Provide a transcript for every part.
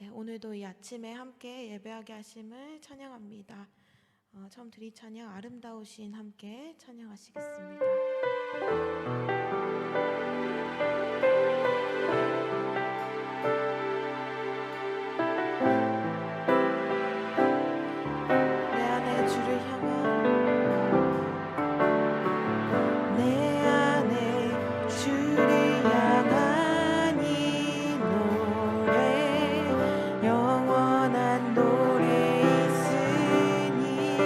네, 오늘도 이 아침에 함께 예배하게 하심을 찬양합니다. 처음 드릴 찬양 아름다우신 함께 찬양하시겠습니다. 내 안에 주를 향한 내 안에 주를 향한 이 노래 영원한 노래 있으니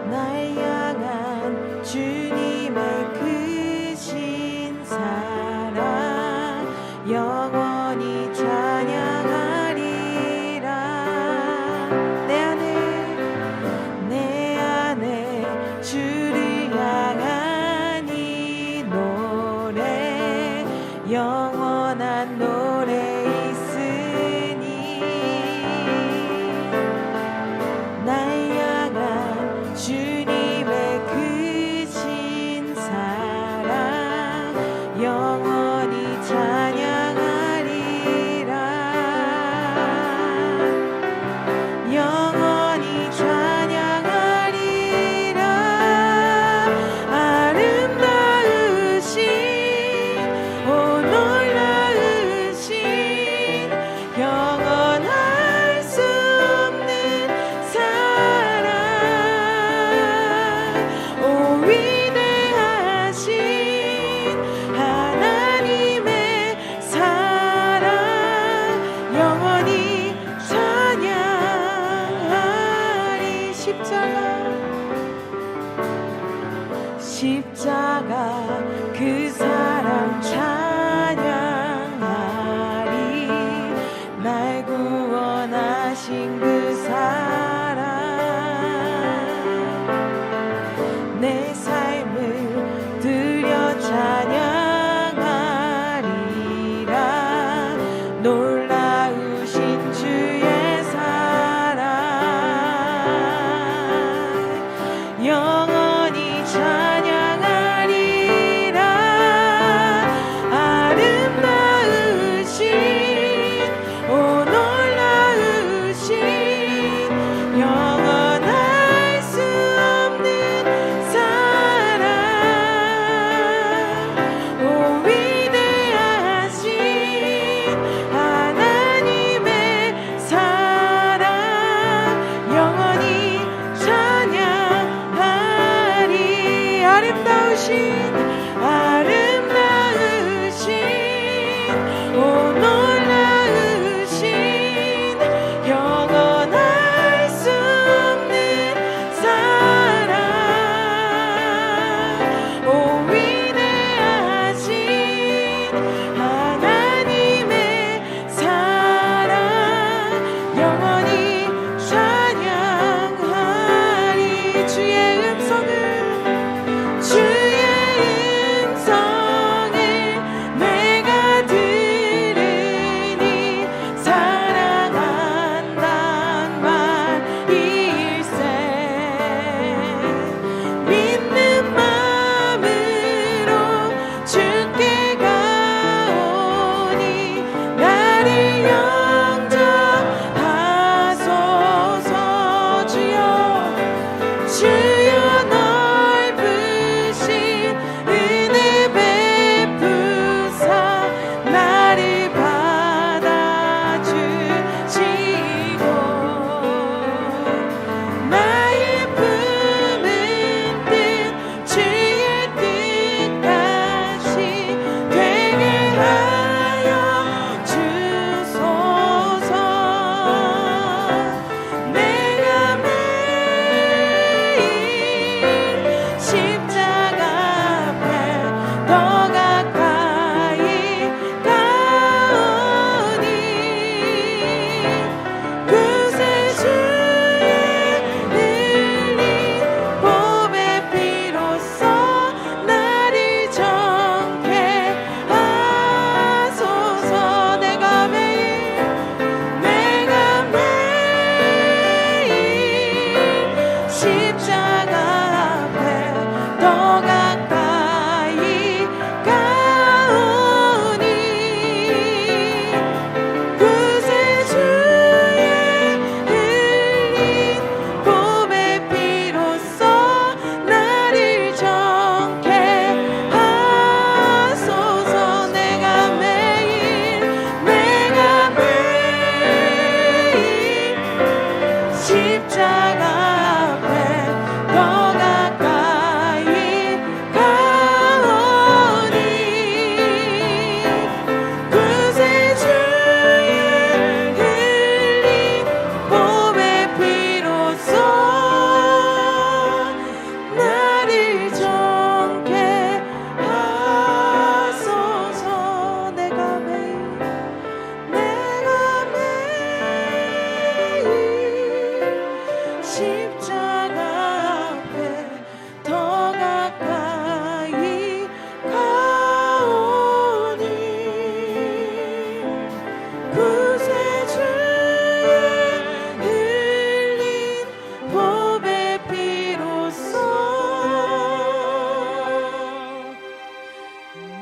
날 향한 주님의 크신 사랑 영원히 찬양하리라. 내 안에 주를 향한 이 노래 영원한 노래 있으니 날 향한 주님의 크신 사랑 영원히 찬양하리라. 영원히 찬양하리라. 아름다우신 오 놀라우신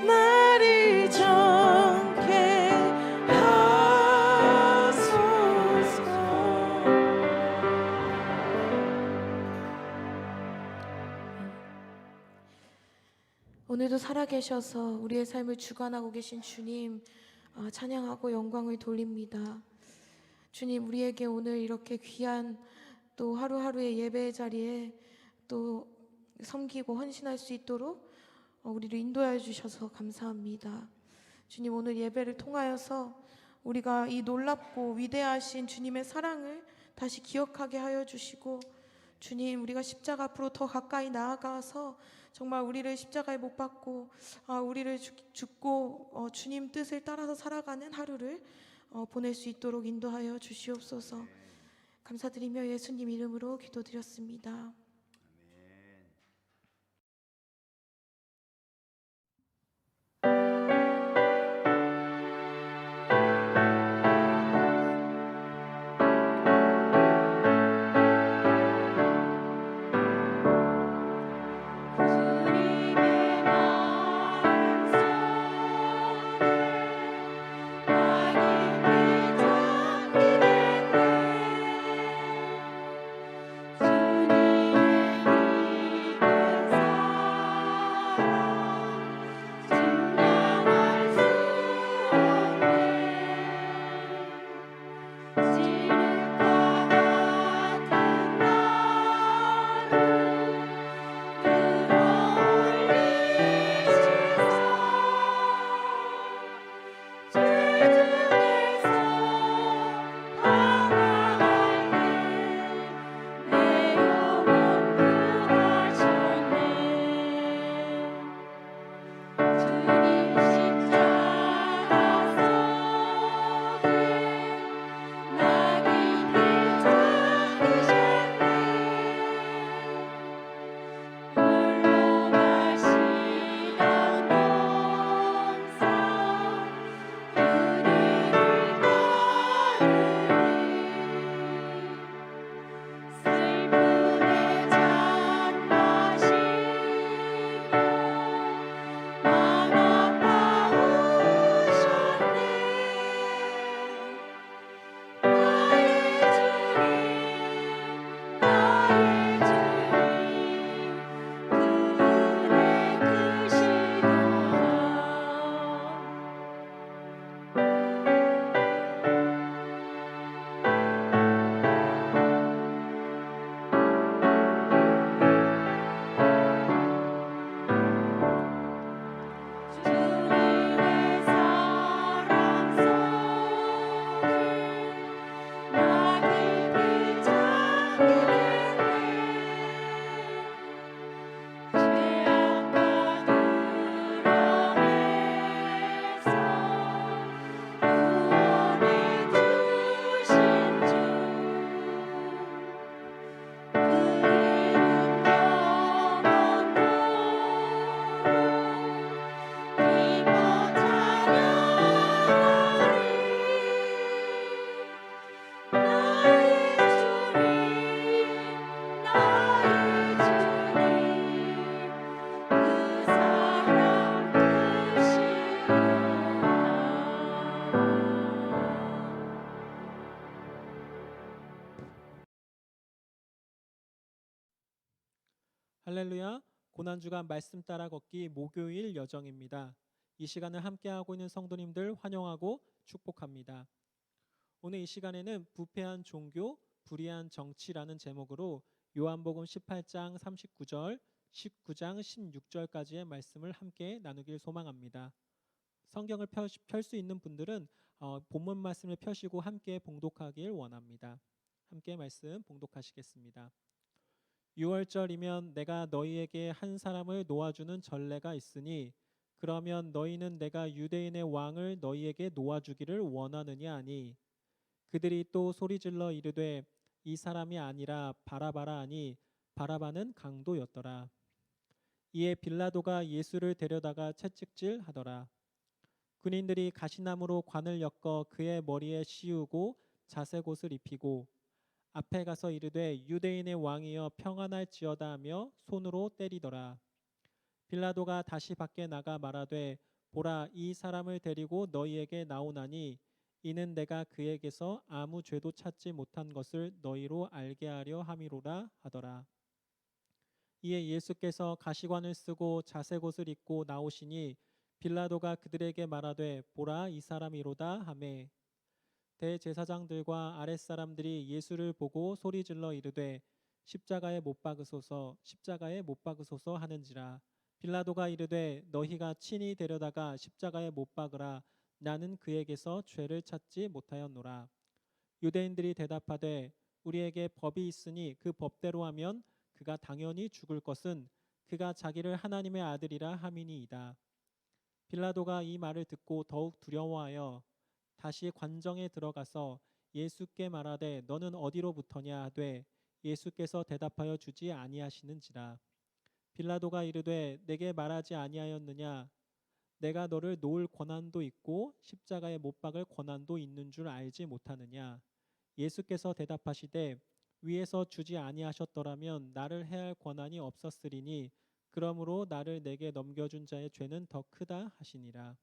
나를 정케 하소서. 오늘도 살아계셔서 우리의 삶을 주관하고 계신 주님, 찬양하고 영광을 돌립니다. 주님, 우리에게 오늘 이렇게 귀한 또 하루하루의 예배의 자리에 또 섬기고 헌신할 수 있도록 우리를 인도하여 주셔서 감사합니다. 주님, 오늘 예배를 통하여서 우리가 이 놀랍고 위대하신 주님의 사랑을 다시 기억하게 하여 주시고, 주님, 우리가 십자가 앞으로 더 가까이 나아가서 정말 우리를 십자가에 못 박고 우리를 죽고 주님 뜻을 따라서 살아가는 하루를 보낼 수 있도록 인도하여 주시옵소서. 감사드리며 예수님 이름으로 기도드렸습니다. 할렐루야. 고난주간 말씀 따라 걷기 목요일 여정입니다. 이 시간을 함께하고 있는 성도님들 환영하고 축복합니다. 오늘 이 시간에는 부패한 종교, 불의한 정치라는 제목으로 요한복음 18장 39절, 19장 16절까지의 말씀을 함께 나누길 소망합니다. 성경을 펼 수 있는 분들은 본문 말씀을 펴시고 함께 봉독하길 원합니다. 함께 말씀 봉독하시겠습니다. 6월절이면 내가 너희에게 한 사람을 놓아주는 전례가 있으니 그러면 너희는 내가 유대인의 왕을 너희에게 놓아주기를 원하느냐 하니 그들이 또 소리질러 이르되 이 사람이 아니라 바라바라 하니 바라바는 강도였더라. 이에 빌라도가 예수를 데려다가 채찍질하더라. 군인들이 가시나무로 관을 엮어 그의 머리에 씌우고 자색옷을 입히고 앞에 가서 이르되 유대인의 왕이여 평안할지어다 하며 손으로 때리더라. 빌라도가 다시 밖에 나가 말하되 보라, 이 사람을 데리고 너희에게 나오나니 이는 내가 그에게서 아무 죄도 찾지 못한 것을 너희로 알게 하려 함이로라 하더라. 이에 예수께서 가시관을 쓰고 자색 옷을 입고 나오시니 빌라도가 그들에게 말하되 보라, 이 사람이로다 하매 대제사장들과 아랫사람들이 예수를 보고 소리질러 이르되 십자가에 못 박으소서, 십자가에 못 박으소서 하는지라. 빌라도가 이르되 너희가 친히 데려다가 십자가에 못 박으라. 나는 그에게서 죄를 찾지 못하였노라. 유대인들이 대답하되 우리에게 법이 있으니 그 법대로 하면 그가 당연히 죽을 것은 그가 자기를 하나님의 아들이라 함이니이다. 빌라도가 이 말을 듣고 더욱 두려워하여 다시 관정에 들어가서 예수께 말하되 너는 어디로부터냐 하되 예수께서 대답하여 주지 아니하시는지라. 빌라도가 이르되 내게 말하지 아니하였느냐? 내가 너를 놓을 권한도 있고 십자가에 못 박을 권한도 있는 줄 알지 못하느냐? 예수께서 대답하시되 위에서 주지 아니하셨더라면 나를 해할 권한이 없었으리니 그러므로 나를 내게 넘겨준 자의 죄는 더 크다 하시니라.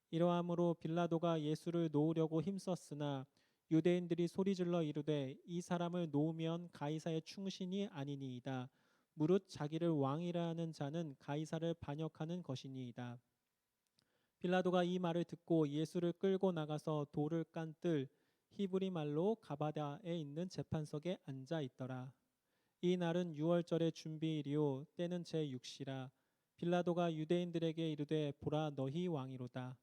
이러함으로 빌라도가 예수를 놓으려고 힘썼으나 유대인들이 소리질러 이르되 이 사람을 놓으면 가이사의 충신이 아니니이다. 무릇 자기를 왕이라 하는 자는 가이사를 반역하는 것이니이다. 빌라도가 이 말을 듣고 예수를 끌고 나가서 돌을 깐 뜰 히브리 말로 가바다에 있는 재판석에 앉아 있더라. 이 날은 유월절의 준비일이요 때는 제6시라. 빌라도가 유대인들에게 이르되 보라, 너희 왕이로다.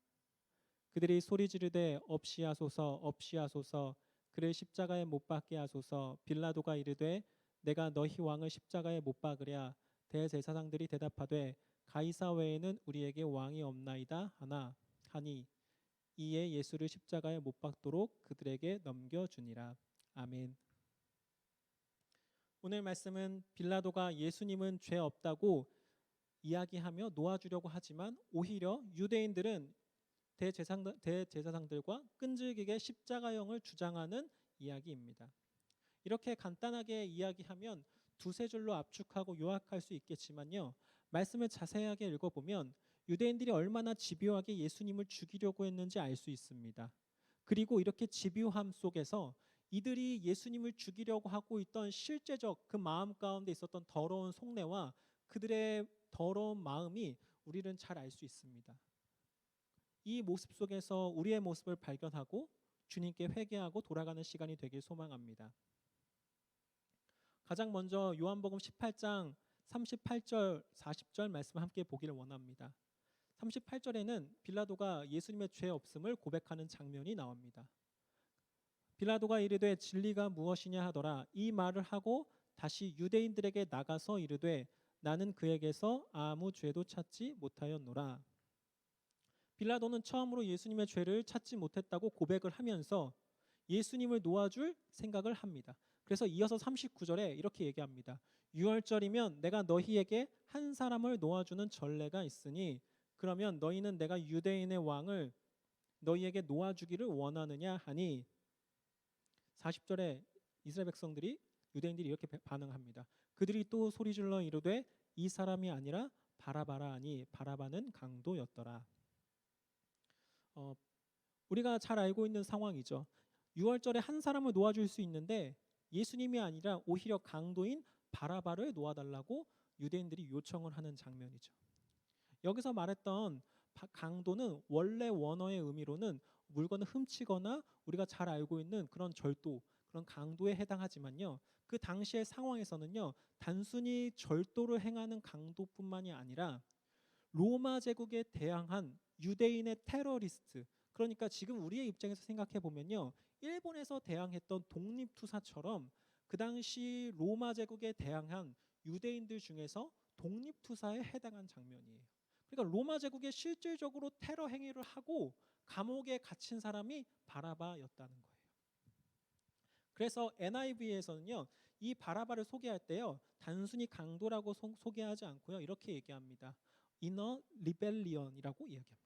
그들이 소리 지르되 없이하소서, 없이하소서, 그를 십자가에 못 박게 하소서. 빌라도가 이르되 내가 너희 왕을 십자가에 못 박으랴. 대제사장들이 대답하되 가이사 외에는 우리에게 왕이 없나이다 하니 이에 예수를 십자가에 못 박도록 그들에게 넘겨주니라. 아멘. 오늘 말씀은 빌라도가 예수님은 죄 없다고 이야기하며 놓아주려고 하지만 오히려 유대인들은 대제사장들과 끈질기게 십자가형을 주장하는 이야기입니다. 이렇게 간단하게 이야기하면 두세 줄로 압축하고 요약할 수 있겠지만요. 말씀을 자세하게 읽어보면 유대인들이 얼마나 집요하게 예수님을 죽이려고 했는지 알 수 있습니다. 그리고 이렇게 집요함 속에서 이들이 예수님을 죽이려고 하고 있던 실제적 그 마음 가운데 있었던 더러운 속내와 그들의 더러운 마음이 우리는 잘 알 수 있습니다. 이 모습 속에서 우리의 모습을 발견하고 주님께 회개하고 돌아가는 시간이 되길 소망합니다. 가장 먼저 요한복음 18장 38절 40절 말씀 함께 보기를 원합니다. 38절에는 빌라도가 예수님의 죄 없음을 고백하는 장면이 나옵니다. 빌라도가 이르되 진리가 무엇이냐 하더라. 이 말을 하고 다시 유대인들에게 나가서 이르되 나는 그에게서 아무 죄도 찾지 못하였노라. 빌라도는 처음으로 예수님의 죄를 찾지 못했다고 고백을 하면서 예수님을 놓아줄 생각을 합니다. 그래서 이어서 39절에 이렇게 얘기합니다. 유월절이면 내가 너희에게 한 사람을 놓아주는 전례가 있으니 그러면 너희는 내가 유대인의 왕을 너희에게 놓아주기를 원하느냐 하니 40절에 이스라엘 백성들이 유대인들이 이렇게 반응합니다. 그들이 또 소리질러 이르되 이 사람이 아니라 바라바라 하니 바라바는 강도였더라. 우리가 잘 알고 있는 상황이죠. 유월절에 한 사람을 놓아줄 수 있는데 예수님이 아니라 오히려 강도인 바라바를 놓아달라고 유대인들이 요청을 하는 장면이죠. 여기서 말했던 강도는 원래 원어의 의미로는 물건을 훔치거나 우리가 잘 알고 있는 그런 절도, 그런 강도에 해당하지만요. 그 당시의 상황에서는요. 단순히 절도를 행하는 강도뿐만이 아니라 로마 제국에 대항한 유대인의 테러리스트, 그러니까 지금 우리의 입장에서 생각해 보면요. 일본에서 대항했던 독립투사처럼 그 당시 로마 제국에 대항한 유대인들 중에서 독립투사에 해당한 장면이에요. 그러니까 로마 제국에 실질적으로 테러 행위를 하고 감옥에 갇힌 사람이 바라바였다는 거예요. 그래서 NIV에서는요. 이 바라바를 소개할 때요. 단순히 강도라고 소개하지 않고요. 이렇게 얘기합니다. In a rebellion이라고 이야기합니다.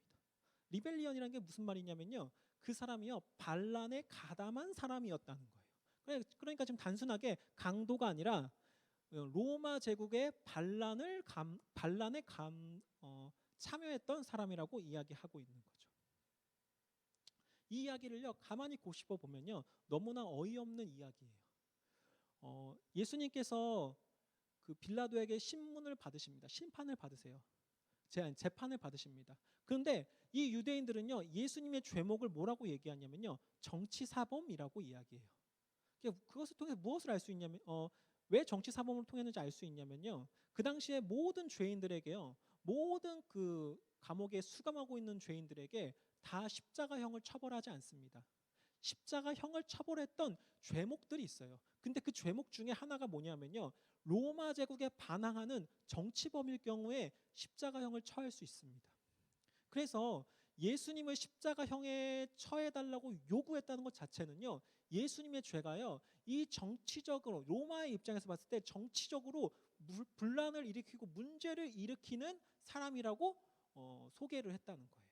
리벨리언이라는 게 무슨 말이냐면요. 그 사람이요. 반란에 가담한 사람이었다는 거예요. 그러니까 지금 단순하게 강도가 아니라 로마 제국의 반란에 참여했던 사람이라고 이야기하고 있는 거죠. 이 이야기를요 가만히 곱씹어 보면요 너무나 어이없는 이야기예요. 예수님께서 그 빌라도에게 신문을 받으십니다. 심판을 받으세요. 재판을 받으십니다. 그런데 이 유대인들은요 예수님의 죄목을 뭐라고 얘기하냐면요 정치사범이라고 이야기해요. 그것을 통해 무엇을 알 수 있냐면 왜 정치사범을 통했는지 알 수 있냐면요 그 당시에 모든 죄인들에게요 모든 그 감옥에 수감하고 있는 죄인들에게 다 십자가형을 처벌하지 않습니다. 십자가형을 처벌했던 죄목들이 있어요. 근데 그 죄목 중에 하나가 뭐냐면요 로마 제국에 반항하는 정치범일 경우에 십자가형을 처할 수 있습니다. 그래서 예수님을 십자가형에 처해달라고 요구했다는 것 자체는요 예수님의 죄가요 이 정치적으로 로마의 입장에서 봤을 때 정치적으로 분란을 일으키고 문제를 일으키는 사람이라고 소개를 했다는 거예요.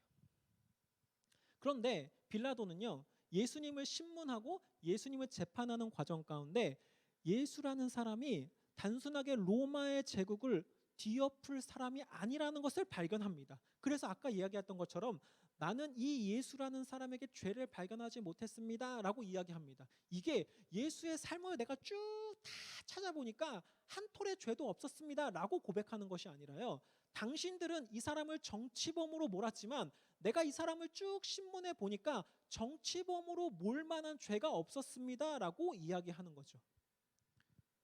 그런데 빌라도는요 예수님을 신문하고 예수님을 재판하는 과정 가운데 예수라는 사람이 단순하게 로마의 제국을 뒤엎을 사람이 아니라는 것을 발견합니다. 그래서 아까 이야기했던 것처럼 나는 이 예수라는 사람에게 죄를 발견하지 못했습니다 라고 이야기합니다. 이게 예수의 삶을 내가 쭉 다 찾아보니까 한 톨의 죄도 없었습니다 라고 고백하는 것이 아니라요 당신들은 이 사람을 정치범으로 몰았지만 내가 이 사람을 쭉 신문해 보니까 정치범으로 몰 만한 죄가 없었습니다 라고 이야기하는 거죠.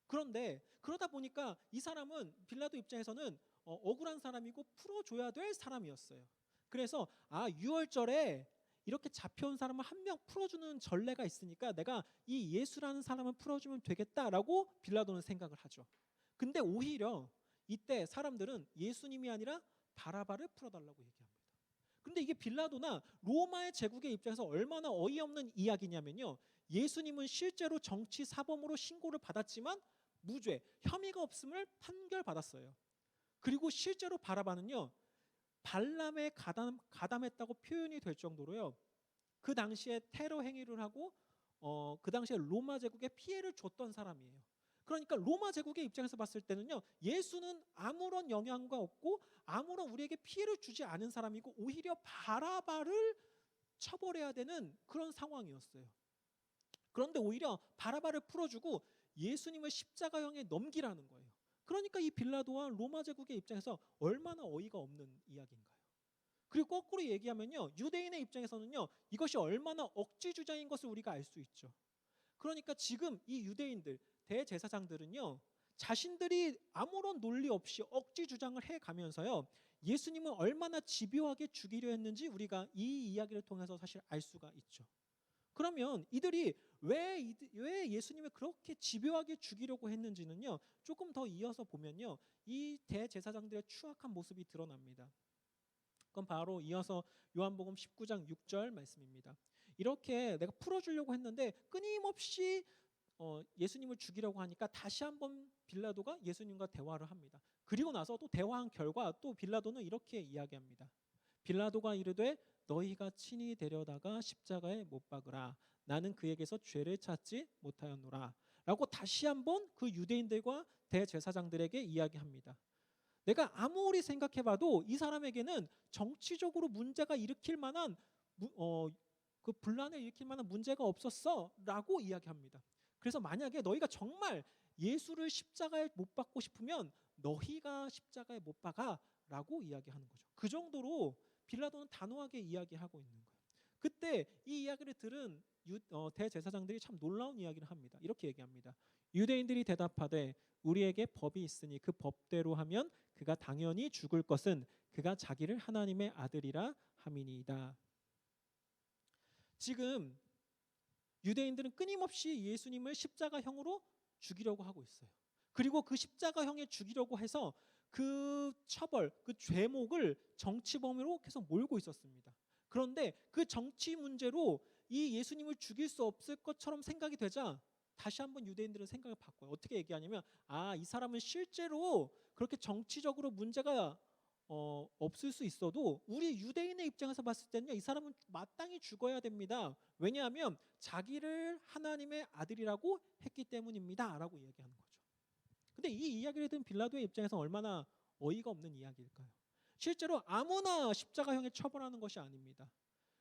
그런데 그러다 보니까 이 사람은 빌라도 입장에서는 억울한 사람이고 풀어줘야 될 사람이었어요. 그래서 유월절에 이렇게 잡혀온 사람을 한 명 풀어주는 전례가 있으니까 내가 이 예수라는 사람을 풀어주면 되겠다라고 빌라도는 생각을 하죠. 근데 오히려 이때 사람들은 예수님이 아니라 바라바를 풀어달라고 얘기합니다. 근데 이게 빌라도나 로마의 제국의 입장에서 얼마나 어이없는 이야기냐면요 예수님은 실제로 정치 사범으로 신고를 받았지만 무죄, 혐의가 없음을 판결받았어요. 그리고 실제로 바라바는요 발람에 가담했다고 표현이 될 정도로요 그 당시에 테러 행위를 하고 그 당시에 로마 제국에 피해를 줬던 사람이에요. 그러니까 로마 제국의 입장에서 봤을 때는요 예수는 아무런 영향과 없고 아무런 우리에게 피해를 주지 않은 사람이고 오히려 바라바를 처벌해야 되는 그런 상황이었어요. 그런데 오히려 바라바를 풀어주고 예수님을 십자가형에 넘기라는 거예요. 그러니까 이 빌라도와 로마 제국의 입장에서 얼마나 어이가 없는 이야기인가요? 그리고 거꾸로 얘기하면요 유대인의 입장에서는요 이것이 얼마나 억지 주장인 것을 우리가 알 수 있죠. 그러니까 지금 이 유대인들 대제사장들은요 자신들이 아무런 논리 없이 억지 주장을 해가면서요 예수님을 얼마나 집요하게 죽이려 했는지 우리가 이 이야기를 통해서 사실 알 수가 있죠. 그러면 이들이 왜 예수님을 그렇게 집요하게 죽이려고 했는지는요 조금 더 이어서 보면요 이 대제사장들의 추악한 모습이 드러납니다. 그건 바로 이어서 요한복음 19장 6절 말씀입니다. 이렇게 내가 풀어주려고 했는데 끊임없이 예수님을 죽이려고 하니까 다시 한번 빌라도가 예수님과 대화를 합니다. 그리고 나서 또 대화한 결과 또 빌라도는 이렇게 이야기합니다. 빌라도가 이르되 너희가 친히 데려다가 십자가에 못 박으라. 나는 그에게서 죄를 찾지 못하였노라. 라고 다시 한번 그 유대인들과 대제사장들에게 이야기합니다. 내가 아무리 생각해봐도 이 사람에게는 정치적으로 문제가 일으킬 만한 그 분란을 일으킬 만한 문제가 없었어 라고 이야기합니다. 그래서 만약에 너희가 정말 예수를 십자가에 못 박고 싶으면 너희가 십자가에 못 박아 라고 이야기하는 거죠. 그 정도로 빌라도는 단호하게 이야기하고 있는 거예요. 그때 이 이야기를 들은 대제사장들이 참 놀라운 이야기를 합니다. 이렇게 얘기합니다. 유대인들이 대답하되 우리에게 법이 있으니 그 법대로 하면 그가 당연히 죽을 것은 그가 자기를 하나님의 아들이라 함이니이다. 지금 유대인들은 끊임없이 예수님을 십자가형으로 죽이려고 하고 있어요. 그리고 그 십자가형에 죽이려고 해서 그 처벌, 그 죄목을 정치범위로 계속 몰고 있었습니다. 그런데 그 정치 문제로 이 예수님을 죽일 수 없을 것처럼 생각이 되자 다시 한번 유대인들은 생각을 바꿔요. 어떻게 얘기하냐면 이 사람은 실제로 그렇게 정치적으로 문제가 없을 수 있어도 우리 유대인의 입장에서 봤을 때는요 이 사람은 마땅히 죽어야 됩니다. 왜냐하면 자기를 하나님의 아들이라고 했기 때문입니다 라고 이야기하는 거죠. 근데 이 이야기를 듣는 빌라도의 입장에서 얼마나 어이가 없는 이야기일까요? 실제로 아무나 십자가형에 처벌하는 것이 아닙니다.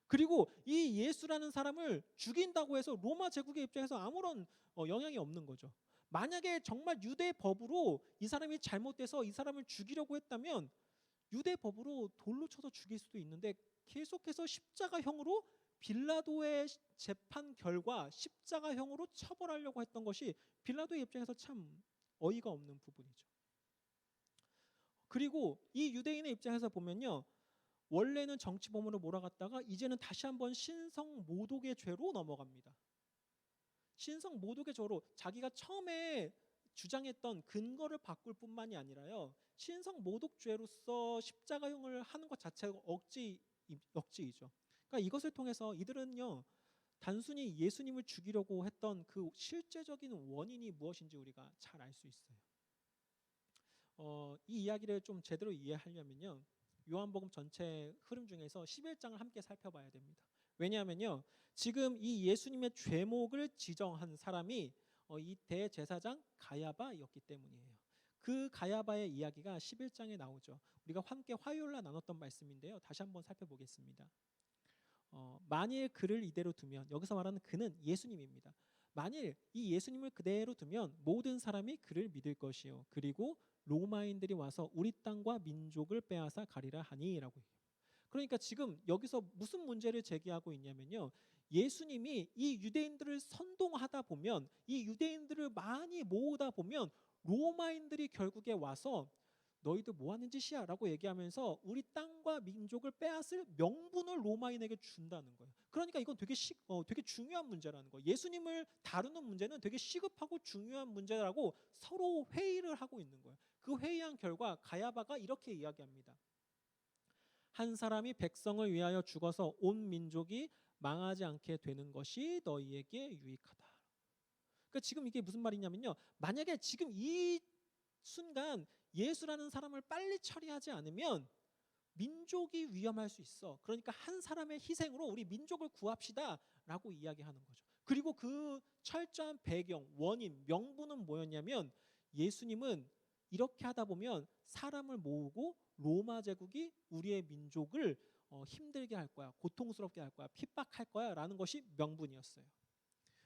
그리고 이 예수라는 사람을 죽인다고 해서 로마 제국의 입장에서 아무런 영향이 없는 거죠. 만약에 정말 유대 법으로 이 사람이 잘못돼서 이 사람을 죽이려고 했다면 유대 법으로 돌로 쳐서 죽일 수도 있는데 계속해서 십자가형으로 빌라도의 재판 결과 십자가형으로 처벌하려고 했던 것이 빌라도의 입장에서 참 어이가 없는 부분이죠. 그리고 이 유대인의 입장에서 보면요, 원래는 정치범으로 몰아갔다가 이제는 다시 한번 신성모독의 죄로 넘어갑니다. 신성모독의 죄로 자기가 처음에 주장했던 근거를 바꿀 뿐만이 아니라요, 신성모독죄로서 십자가형을 하는 것 자체가 억지이죠. 그러니까 이것을 통해서 이들은요, 단순히 예수님을 죽이려고 했던 그 실제적인 원인이 무엇인지 우리가 잘 알 수 있어요. 이 이야기를 좀 제대로 이해하려면요, 요한복음 전체 흐름 중에서 11장을 함께 살펴봐야 됩니다. 왜냐하면요, 지금 이 예수님의 죄목을 지정한 사람이 이 대제사장 가야바였기 때문이에요. 그 가야바의 이야기가 11장에 나오죠. 우리가 함께 화요일 날 나눴던 말씀인데요, 다시 한번 살펴보겠습니다. 만일 그를 이대로 두면, 여기서 말하는 그는 예수님입니다. 만일 이 예수님을 그대로 두면 모든 사람이 그를 믿을 것이요, 그리고 로마인들이 와서 우리 땅과 민족을 빼앗아 가리라 하니라고 해요. 그러니까 지금 여기서 무슨 문제를 제기하고 있냐면요, 예수님이 이 유대인들을 선동하다 보면, 이 유대인들을 많이 모으다 보면 로마인들이 결국에 와서 너희들 뭐 하는 짓이야 라고 얘기하면서 우리 땅과 민족을 빼앗을 명분을 로마인에게 준다는 거예요. 그러니까 이건 되게 중요한 문제라는 거예요. 예수님을 다루는 문제는 되게 시급하고 중요한 문제라고 서로 회의를 하고 있는 거예요. 그 회의한 결과 가야바가 이렇게 이야기합니다. 한 사람이 백성을 위하여 죽어서 온 민족이 망하지 않게 되는 것이 너희에게 유익하다. 그러니까 지금 이게 무슨 말이냐면요, 만약에 지금 이 순간 예수라는 사람을 빨리 처리하지 않으면 민족이 위험할 수 있어. 그러니까 한 사람의 희생으로 우리 민족을 구합시다 라고 이야기하는 거죠. 그리고 그 철저한 배경, 원인, 명분은 뭐였냐면, 예수님은 이렇게 하다 보면 사람을 모으고 로마 제국이 우리의 민족을 힘들게 할 거야, 고통스럽게 할 거야, 핍박할 거야 라는 것이 명분이었어요.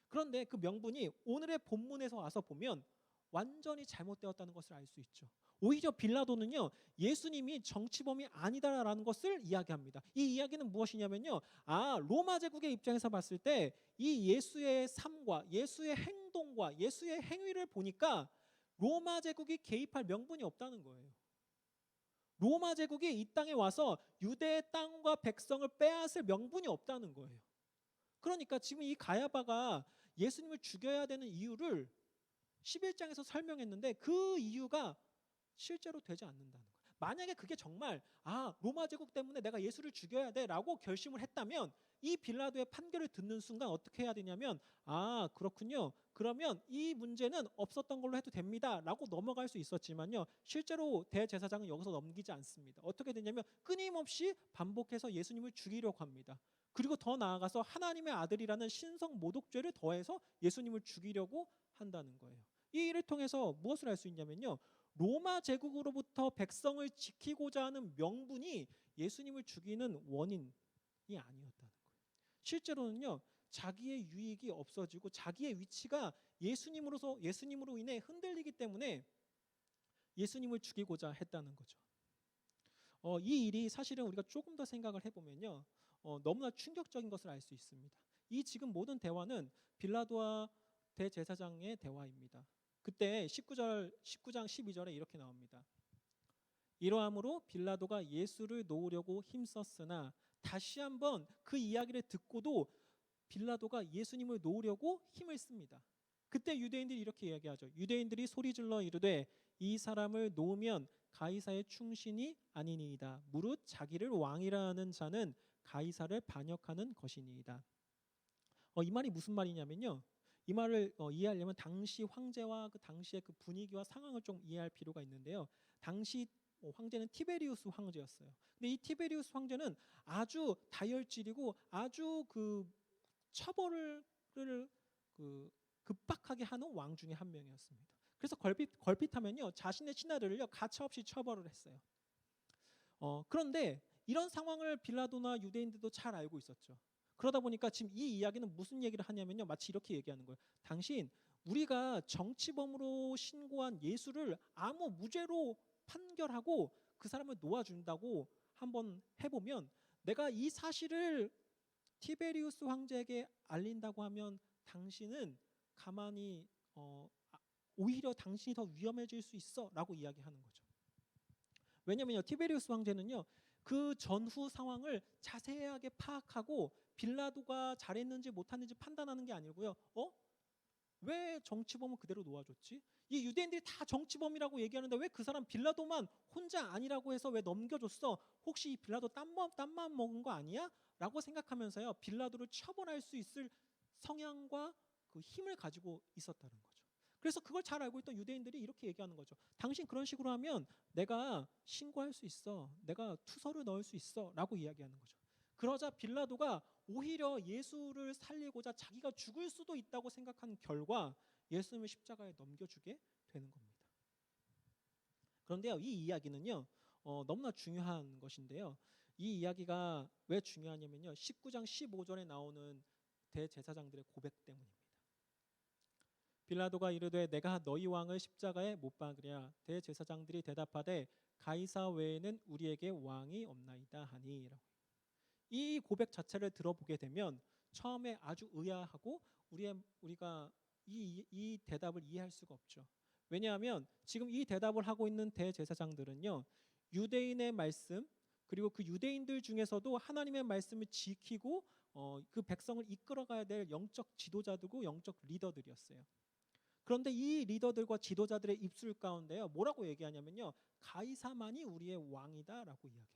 그런데 그 명분이 오늘의 본문에서 와서 보면 완전히 잘못되었다는 것을 알 수 있죠. 오히려 빌라도는요, 예수님이 정치범이 아니다라는 것을 이야기합니다. 이 이야기는 무엇이냐면요, 로마 제국의 입장에서 봤을 때 이 예수의 삶과 예수의 행동과 예수의 행위를 보니까 로마 제국이 개입할 명분이 없다는 거예요. 로마 제국이 이 땅에 와서 유대의 땅과 백성을 빼앗을 명분이 없다는 거예요. 그러니까 지금 이 가야바가 예수님을 죽여야 되는 이유를 11장에서 설명했는데 그 이유가 실제로 되지 않는다는 거예요. 만약에 그게 정말 로마 제국 때문에 내가 예수를 죽여야 돼라고 결심을 했다면 이 빌라도의 판결을 듣는 순간 어떻게 해야 되냐면, 그렇군요, 그러면 이 문제는 없었던 걸로 해도 됩니다 라고 넘어갈 수 있었지만요, 실제로 대제사장은 여기서 넘기지 않습니다. 어떻게 되냐면 끊임없이 반복해서 예수님을 죽이려고 합니다. 그리고 더 나아가서 하나님의 아들이라는 신성 모독죄를 더해서 예수님을 죽이려고 한다는 거예요. 이 일을 통해서 무엇을 알 수 있냐면요, 로마 제국으로부터 백성을 지키고자 하는 명분이 예수님을 죽이는 원인이 아니었다는 거예요. 실제로는요, 자기의 유익이 없어지고 자기의 위치가 예수님으로 인해 흔들리기 때문에 예수님을 죽이고자 했다는 거죠. 이 일이 사실은 우리가 조금 더 생각을 해보면요, 너무나 충격적인 것을 알 수 있습니다. 이 지금 모든 대화는 빌라도와 대제사장의 대화입니다. 그때 19장 12절에 이렇게 나옵니다. 이러함으로 빌라도가 예수를 놓으려고 힘썼으나, 다시 한번 그 이야기를 듣고도 빌라도가 예수님을 놓으려고 힘을 씁니다. 그때 유대인들이 이렇게 이야기하죠. 유대인들이 소리질러 이르되 이 사람을 놓으면 가이사의 충신이 아니니이다. 무릇 자기를 왕이라 하는 자는 가이사를 반역하는 것이니이다. 이 말이 무슨 말이냐면요, 이 말을 이해하려면 당시 황제와 그 당시의 그 분위기와 상황을 좀 이해할 필요가 있는데요. 당시 황제는 티베리우스 황제였어요. 근데 이 티베리우스 황제는 아주 다혈질이고 아주 그 처벌을 급박하게 하는 왕 중에 한 명이었습니다. 그래서 걸핏하면요, 자신의 신하들을요 가차없이 처벌을 했어요. 그런데 이런 상황을 빌라도나 유대인들도 잘 알고 있었죠. 그러다 보니까 지금 이 이야기는 무슨 얘기를 하냐면요. 마치 이렇게 얘기하는 거예요. 당신 우리가 정치범으로 신고한 예수를 아무 무죄로 판결하고 그 사람을 놓아준다고 한번 해보면 내가 이 사실을 티베리우스 황제에게 알린다고 하면 당신은 가만히 오히려 당신이 더 위험해질 수 있어라고 이야기하는 거죠. 왜냐면요, 티베리우스 황제는요 그 전후 상황을 자세하게 파악하고 빌라도가 잘했는지 못했는지 판단하는 게 아니고요. 왜 정치범을 그대로 놓아줬지? 이 유대인들이 다 정치범이라고 얘기하는데 왜 그 사람 빌라도만 혼자 아니라고 해서 왜 넘겨줬어? 혹시 이 빌라도 딴맘 먹은 거 아니야? 라고 생각하면서요 빌라도를 처벌할 수 있을 성향과 그 힘을 가지고 있었다는 거죠. 그래서 그걸 잘 알고 있던 유대인들이 이렇게 얘기하는 거죠. 당신 그런 식으로 하면 내가 신고할 수 있어, 내가 투서를 넣을 수 있어 라고 이야기하는 거죠. 그러자 빌라도가 오히려 예수를 살리고자 자기가 죽을 수도 있다고 생각한 결과 예수님을 십자가에 넘겨주게 되는 겁니다. 그런데요, 이 이야기는요 너무나 중요한 것인데요. 이 이야기가 왜 중요하냐면요, 19장 15절에 나오는 대제사장들의 고백 때문입니다. 빌라도가 이르되 내가 너희 왕을 십자가에 못 박으랴. 대제사장들이 대답하되 가이사 외에는 우리에게 왕이 없나이다 하니라고. 이 고백 자체를 들어보게 되면 처음에 아주 의아하고 우리가 이 대답을 이해할 수가 없죠. 왜냐하면 지금 이 대답을 하고 있는 대제사장들은요 유대인의 말씀 그리고 그 유대인들 중에서도 하나님의 말씀을 지키고 그 백성을 이끌어가야 될 영적 지도자들고 영적 리더들이었어요. 그런데 이 리더들과 지도자들의 입술 가운데요 뭐라고 얘기하냐면요 가이사만이 우리의 왕이다라고 이야기합니다.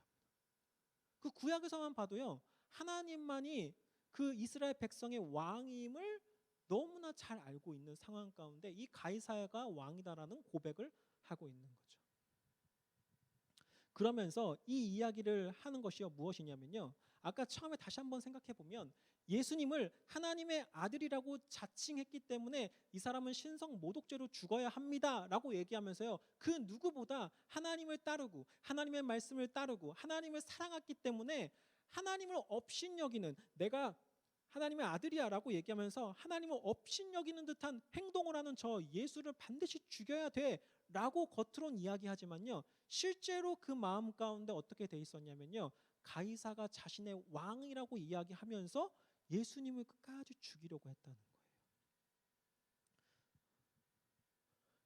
그 구약에서만 봐도요 하나님만이 그 이스라엘 백성의 왕임을 너무나 잘 알고 있는 상황 가운데 이 가이사야가 왕이다라는 고백을 하고 있는 거죠. 그러면서 이 이야기를 하는 것이요 무엇이냐면요, 아까 처음에 다시 한번 생각해 보면 예수님을 하나님의 아들이라고 자칭했기 때문에 이 사람은 신성 모독죄로 죽어야 합니다라고 얘기하면서요 그 누구보다 하나님을 따르고 하나님의 말씀을 따르고 하나님을 사랑했기 때문에 하나님을 업신여기는, 내가 하나님의 아들이야라고 얘기하면서 하나님을 업신여기는 듯한 행동을 하는 저 예수를 반드시 죽여야 돼라고 겉으론 이야기하지만요 실제로 그 마음 가운데 어떻게 돼 있었냐면요 가이사가 자신의 왕이라고 이야기하면서 예수님을 끝까지 죽이려고 했다는 거예요.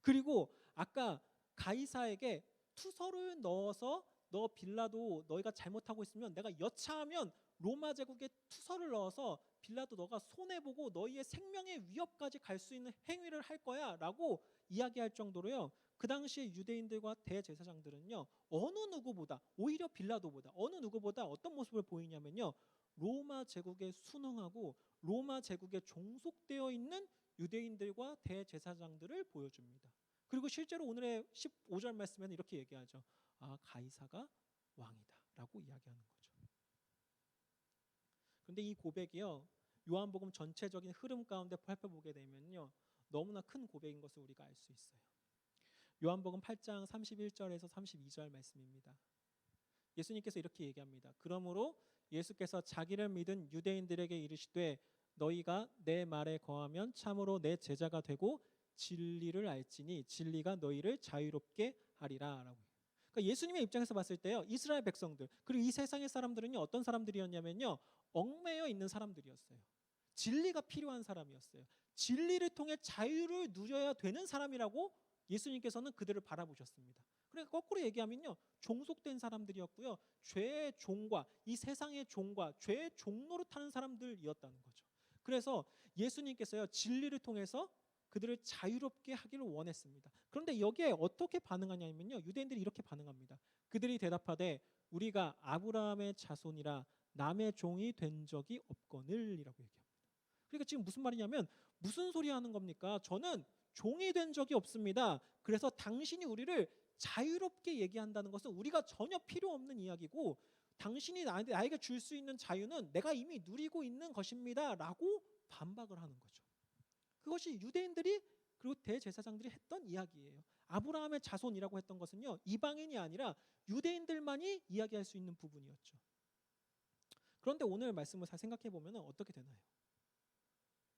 그리고 아까 가이사에게 투서를 넣어서 너 빌라도 너희가 잘못하고 있으면 내가 여차하면 로마 제국에 투서를 넣어서 빌라도 너가 손해보고 너희의 생명의 위협까지 갈 수 있는 행위를 할 거야 라고 이야기할 정도로요 그 당시에 유대인들과 대제사장들은요 어느 누구보다, 오히려 빌라도보다 어느 누구보다 어떤 모습을 보이냐면요 로마 제국에 순응하고 로마 제국에 종속되어 있는 유대인들과 대제사장들을 보여줍니다. 그리고 실제로 오늘의 15절 말씀에는 이렇게 얘기하죠. 가이사가 왕이다 라고 이야기하는 거죠. 그런데 이 고백이요 요한복음 전체적인 흐름 가운데 살펴보게 되면요 너무나 큰 고백인 것을 우리가 알 수 있어요. 요한복음 8장 31절에서 32절 말씀입니다. 예수님께서 이렇게 얘기합니다. 그러므로 예수께서 자기를 믿은 유대인들에게 이르시되 너희가 내 말에 거하면 참으로 내 제자가 되고 진리를 알지니 진리가 너희를 자유롭게 하리라 라고. 그러니까 예수님의 입장에서 봤을 때요 이스라엘 백성들 그리고 이 세상의 사람들은요 어떤 사람들이었냐면요 얽매여 있는 사람들이었어요. 진리가 필요한 사람이었어요. 진리를 통해 자유를 누려야 되는 사람이라고 예수님께서는 그들을 바라보셨습니다. 그러니까 거꾸로 얘기하면요 종속된 사람들이었고요 죄의 종과 이 세상의 종과 죄의 종로를 타는 사람들이었다는 거죠. 그래서 예수님께서요 진리를 통해서 그들을 자유롭게 하기를 원했습니다. 그런데 여기에 어떻게 반응하냐면요 유대인들이 이렇게 반응합니다. 그들이 대답하되 우리가 아브라함의 자손이라 남의 종이 된 적이 없거늘이라고 얘기합니다. 그러니까 지금 무슨 말이냐면 무슨 소리 하는 겁니까? 저는 종이 된 적이 없습니다. 그래서 당신이 우리를 자유롭게 얘기한다는 것은 우리가 전혀 필요 없는 이야기고 당신이 나에게 줄 수 있는 자유는 내가 이미 누리고 있는 것입니다 라고 반박을 하는 거죠. 그것이 유대인들이 그리고 대제사장들이 했던 이야기예요. 아브라함의 자손이라고 했던 것은요, 이방인이 아니라 유대인들만이 이야기할 수 있는 부분이었죠. 그런데 오늘 말씀을 잘 생각해 보면 어떻게 되나요?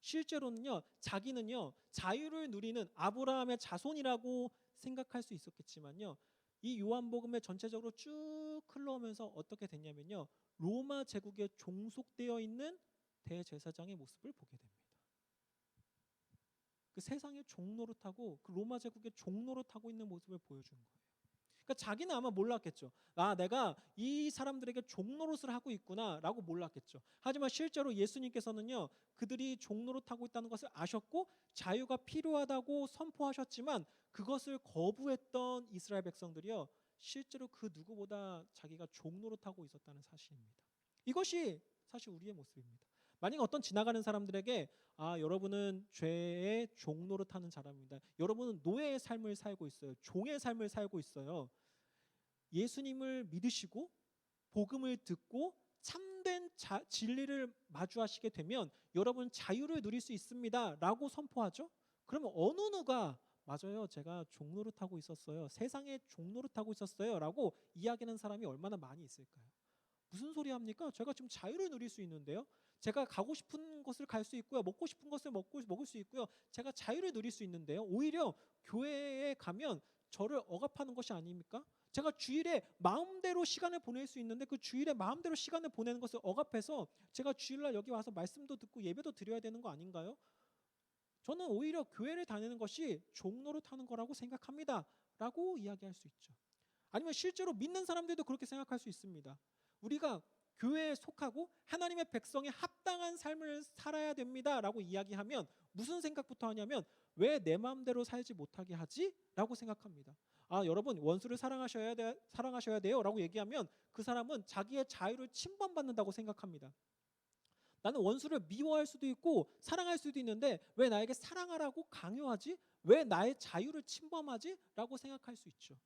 실제로는요, 자기는요, 자유를 누리는 아브라함의 자손이라고 생각할 수 있었겠지만요, 이 요한복음에 전체적으로 쭉 흘러오면서 어떻게 됐냐면요, 로마 제국에 종속되어 있는 대제사장의 모습을 보게 됩니다. 그 세상의 종노릇하고 그 로마 제국의 종노릇하고 있는 모습을 보여주는 거예요. 그러니까 자기는 아마 몰랐겠죠. 아, 내가 이 사람들에게 종노릇을 하고 있구나라고 몰랐겠죠. 하지만 실제로 예수님께서는요, 그들이 종노릇하고 있다는 것을 아셨고 자유가 필요하다고 선포하셨지만 그것을 거부했던 이스라엘 백성들이요, 실제로 그 누구보다 자기가 종노릇하고 있었다는 사실입니다. 이것이 사실 우리의 모습입니다. 만약 어떤 지나가는 사람들에게 아, 여러분은 죄의 종노릇하는 사람입니다. 여러분은 노예의 삶을 살고 있어요. 종의 삶을 살고 있어요. 예수님을 믿으시고 복음을 듣고 참된 진리를 마주하시게 되면 여러분 자유를 누릴 수 있습니다 라고 선포하죠. 그러면 어느 누가 맞아요, 제가 종노릇하고 있었어요, 세상에 종노릇하고 있었어요 라고 이야기하는 사람이 얼마나 많이 있을까요? 무슨 소리 합니까? 제가 지금 자유를 누릴 수 있는데요, 제가 가고 싶은 곳을 갈 수 있고요, 먹고 싶은 것을 먹을 수 있고요, 제가 자유를 누릴 수 있는데요, 오히려 교회에 가면 저를 억압하는 것이 아닙니까? 제가 주일에 마음대로 시간을 보낼 수 있는데 그 주일에 마음대로 시간을 보내는 것을 억압해서 제가 주일날 여기 와서 말씀도 듣고 예배도 드려야 되는 거 아닌가요? 저는 오히려 교회를 다니는 것이 종노릇하는 거라고 생각합니다 라고 이야기할 수 있죠. 아니면 실제로 믿는 사람들도 그렇게 생각할 수 있습니다. 우리가 교회에 속하고 하나님의 백성에 합당한 삶을 살아야 됩니다 라고 이야기하면 무슨 생각부터 하냐면 왜 내 마음대로 살지 못하게 하지? 라고 생각합니다. 아, 여러분 원수를 사랑하셔야 돼요 라고 얘기하면 그 사람은 자기의 자유를 침범받는다고 생각합니다. 나는 원수를 미워할 수도 있고 사랑할 수도 있는데 왜 나에게 사랑하라고 강요하지? 왜 나의 자유를 침범하지? 라고 생각할 수 있죠.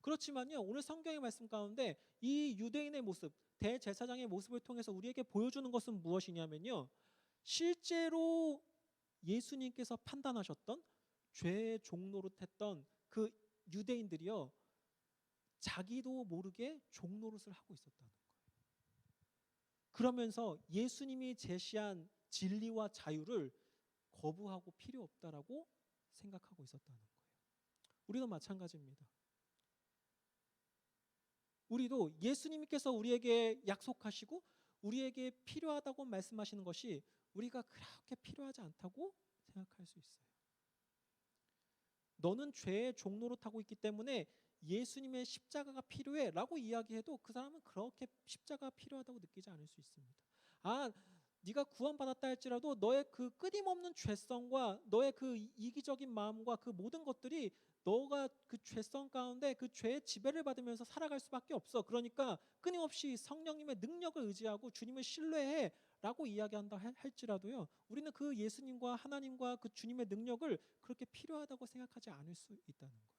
그렇지만요, 오늘 성경의 말씀 가운데 이 유대인의 모습, 대제사장의 모습을 통해서 우리에게 보여주는 것은 무엇이냐면요, 실제로 예수님께서 판단하셨던 죄의 종노릇했던 그 유대인들이요, 자기도 모르게 종노릇을 하고 있었다는 거예요. 그러면서 예수님이 제시한 진리와 자유를 거부하고 필요 없다라고 생각하고 있었다는 거예요. 우리도 마찬가지입니다. 우리도 예수님께서 우리에게 약속하시고 우리에게 필요하다고 말씀하시는 것이 우리가 그렇게 필요하지 않다고 생각할 수 있어요. 너는 죄의 종노릇하고 있기 때문에 예수님의 십자가가 필요해 라고 이야기해도 그 사람은 그렇게 십자가가 필요하다고 느끼지 않을 수 있습니다. 아, 네가 구원받았다 할지라도 너의 그 끊임없는 죄성과 너의 그 이기적인 마음과 그 모든 것들이 너가 그 죄성 가운데 그 죄의 지배를 받으면서 살아갈 수밖에 없어. 그러니까 끊임없이 성령님의 능력을 의지하고 주님을 신뢰해 라고 이야기한다 할지라도요, 우리는 그 예수님과 하나님과 그 주님의 능력을 그렇게 필요하다고 생각하지 않을 수 있다는 거예요.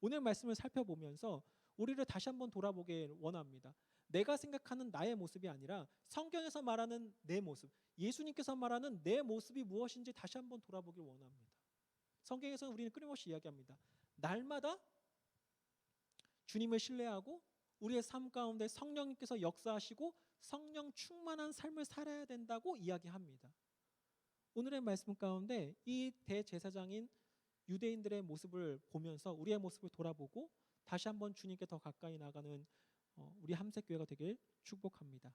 오늘 말씀을 살펴보면서 우리를 다시 한번 돌아보게 원합니다. 내가 생각하는 나의 모습이 아니라 성경에서 말하는 내 모습, 예수님께서 말하는 내 모습이 무엇인지 다시 한번 돌아보길 원합니다. 성경에서는 우리는 끊임없이 이야기합니다. 날마다 주님을 신뢰하고 우리의 삶 가운데 성령님께서 역사하시고 성령 충만한 삶을 살아야 된다고 이야기합니다. 오늘의 말씀 가운데 이 대제사장인 유대인들의 모습을 보면서 우리의 모습을 돌아보고 다시 한번 주님께 더 가까이 나가는 우리 함색교회가 되길 축복합니다.